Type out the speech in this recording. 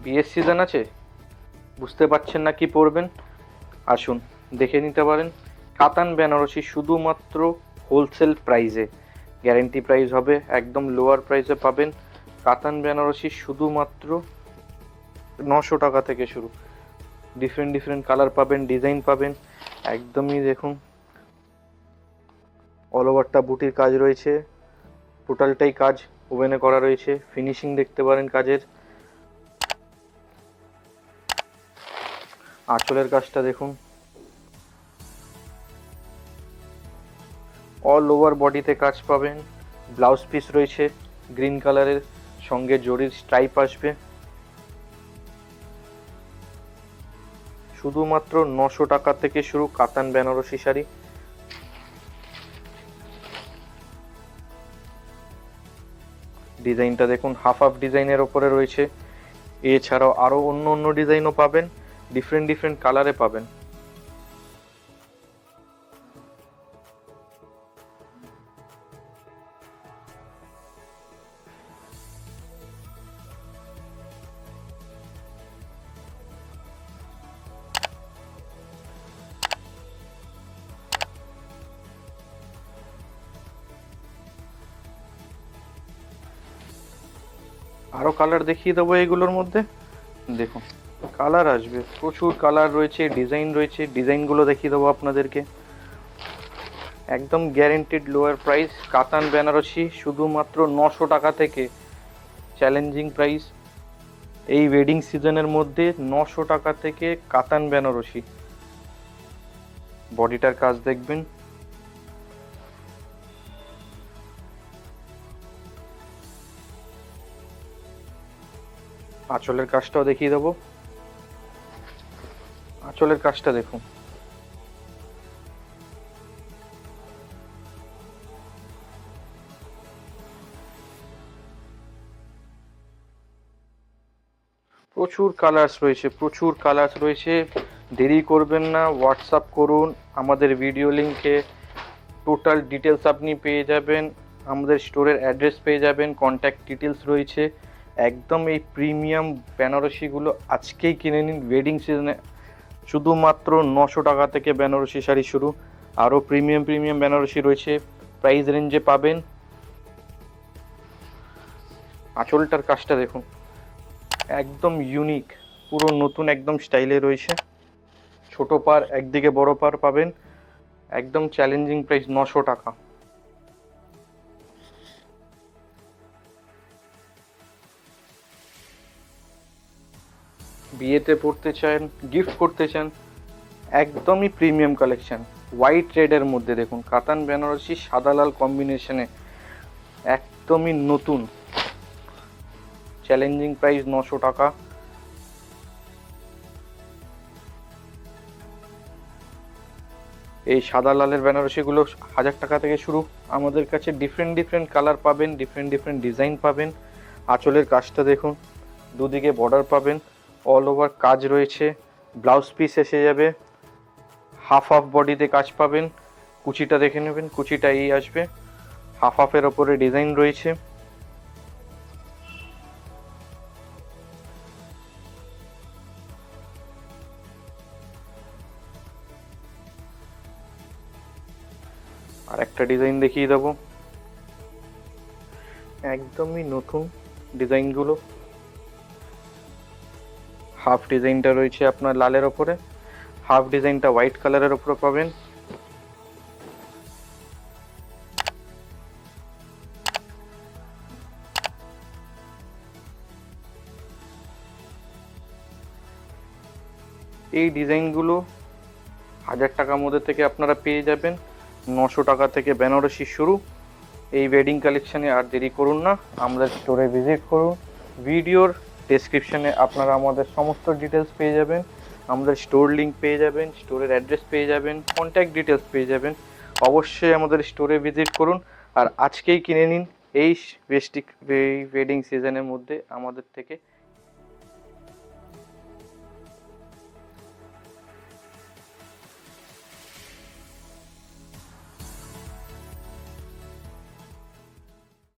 বিয়ের সিজন আছে, বুঝতে পারছেন না কি পরবেন, আসুন দেখে নিতে পারেন। কাতান বেনারসি শুধুমাত্র হোলসেল প্রাইসে, গ্যারেন্টি প্রাইস হবে, একদম লোয়ার প্রাইসে পাবেন। কাতান বেনারসি শুধুমাত্র 900 টাকা থেকে শুরু। ডিফারেন্ট ডিফারেন্ট কালার পাবেন, ডিজাইন পাবেন। একদমই দেখুন অল ওভারটা বুটির কাজ রয়েছে, টোটালটাই কাজ ওভেনে করা রয়েছে। ফিনিশিং দেখতে পারেন কাজের। আঁচলের কাজটা দেখুন, অল ওভার বডিতে কাজ পাবেন। ব্লাউজ পিস রয়েছে গ্রিন কালারের, সঙ্গে জরির স্ট্রাইপ আসবে। শুধুমাত্র 900 টাকা থেকে শুরু কাতান বেনারসি শাড়ি। ডিজাইনটা দেখুন, হাফ হাফ ডিজাইনের ওপরে রয়েছে। এছাড়াও আরো অন্য অন্য ডিজাইনও পাবেন, ডিফারেন্ট ডিফারেন্ট কালারে পাবেন। আরো কালার দেখিয়ে দেবো এগুলোর মধ্যে। দেখুন কালার আসবে, প্রচুর কালার রয়েছে, ডিজাইন রয়েছে। ডিজাইনগুলো দেখিয়ে দেবো আপনাদেরকে। একদম গ্যারেন্টিড লোয়ার প্রাইস, কাতান বেনারসি শুধুমাত্র 900 টাকা থেকে। চ্যালেঞ্জিং প্রাইস এই ওয়েডিং সিজনের মধ্যে, 900 টাকা থেকে কাতান বেনারসি। বডিটার কাজ দেখবেন, আঁচলের কাজটাও দেখিয়ে দেবো। আঁচলের কাজটা দেখুন, প্রচুর কালার্স রয়েছে, প্রচুর কালার্স রয়েছে। দেরি করবেন না, হোয়াটসঅ্যাপ করুন আমাদের ভিডিও লিঙ্কে। টোটাল ডিটেলস আপনি পেয়ে যাবেন, আমাদের স্টোরের অ্যাড্রেস পেয়ে যাবেন, কন্ট্যাক্ট ডিটেলস রয়েছে। একদম এই প্রিমিয়াম বেনারসিগুলো আজকেই কিনে নিন ওয়েডিং সিজনে। শুধুমাত্র 900 টাকা থেকে বেনারসি শাড়ি শুরু। আরও প্রিমিয়াম প্রিমিয়াম বেনারসি রয়েছে, প্রাইস রেঞ্জে পাবেন। আঁচলটার কাজটা দেখুন, একদম ইউনিক, পুরো নতুন একদম স্টাইলে রয়েছে। ছোট পার, একদিকে বড় পার পাবেন। একদম চ্যালেঞ্জিং প্রাইস, 900 টাকা। বিয়েতে পড়তে চান, গিফট করতে চান, একদমই প্রিমিয়াম কালেকশন। হোয়াইট রেডের মধ্যে দেখুন, কাতান বেনারসি সাদা লাল কম্বিনেশনে, একদমই নতুন। চ্যালেঞ্জিং প্রাইস 900 টাকা। এই সাদা লালের বেনারসিগুলো 1000 টাকা থেকে শুরু। আমাদের কাছে ডিফারেন্ট ডিফারেন্ট কালার পাবেন, ডিফারেন্ট ডিফারেন্ট ডিজাইন পাবেন। আঁচলের কাজটা দেখুন, দুদিকে বর্ডার পাবেন, অল ওভার কাজ রয়েছে। ব্লাউজ পিস এসে যাবে, হাফ হাফ বডিতে কাজ পাবেন। কুচিটা দেখে নেবেন, কুচিটা এই আসবে, হাফ হাফের ওপরে ডিজাইন রয়েছে। আর একটা ডিজাইন দেখিয়ে দেবো, একদমই নতুন ডিজাইনগুলো। হাফ ডিজাইনটা রয়েছে আপনার লালের ওপরে, হাফ ডিজাইনটা হোয়াইট কালারের ওপরে পাবেন। এই ডিজাইনগুলো 1000 টাকার মধ্যে থেকে আপনারা পেয়ে যাবেন। 900 টাকা থেকে বেনারসি শুরু এই ওয়েডিং কালেকশানে। আর দেরি করুন না, আমাদের স্টোরে ভিজিট করুন। ভিডিওর ডেসক্রিপশানে আপনারা আমাদের সমস্ত ডিটেলস পেয়ে যাবেন, আমাদের স্টোর লিঙ্ক পেয়ে যাবেন, স্টোরের অ্যাড্রেস পেয়ে যাবেন, কন্ট্যাক্ট ডিটেলস পেয়ে যাবেন। অবশ্যই আমাদের স্টোরে ভিজিট করুন আর আজকেই কিনে নিন এই ওয়েডিং সিজনের মধ্যে আমাদের থেকে।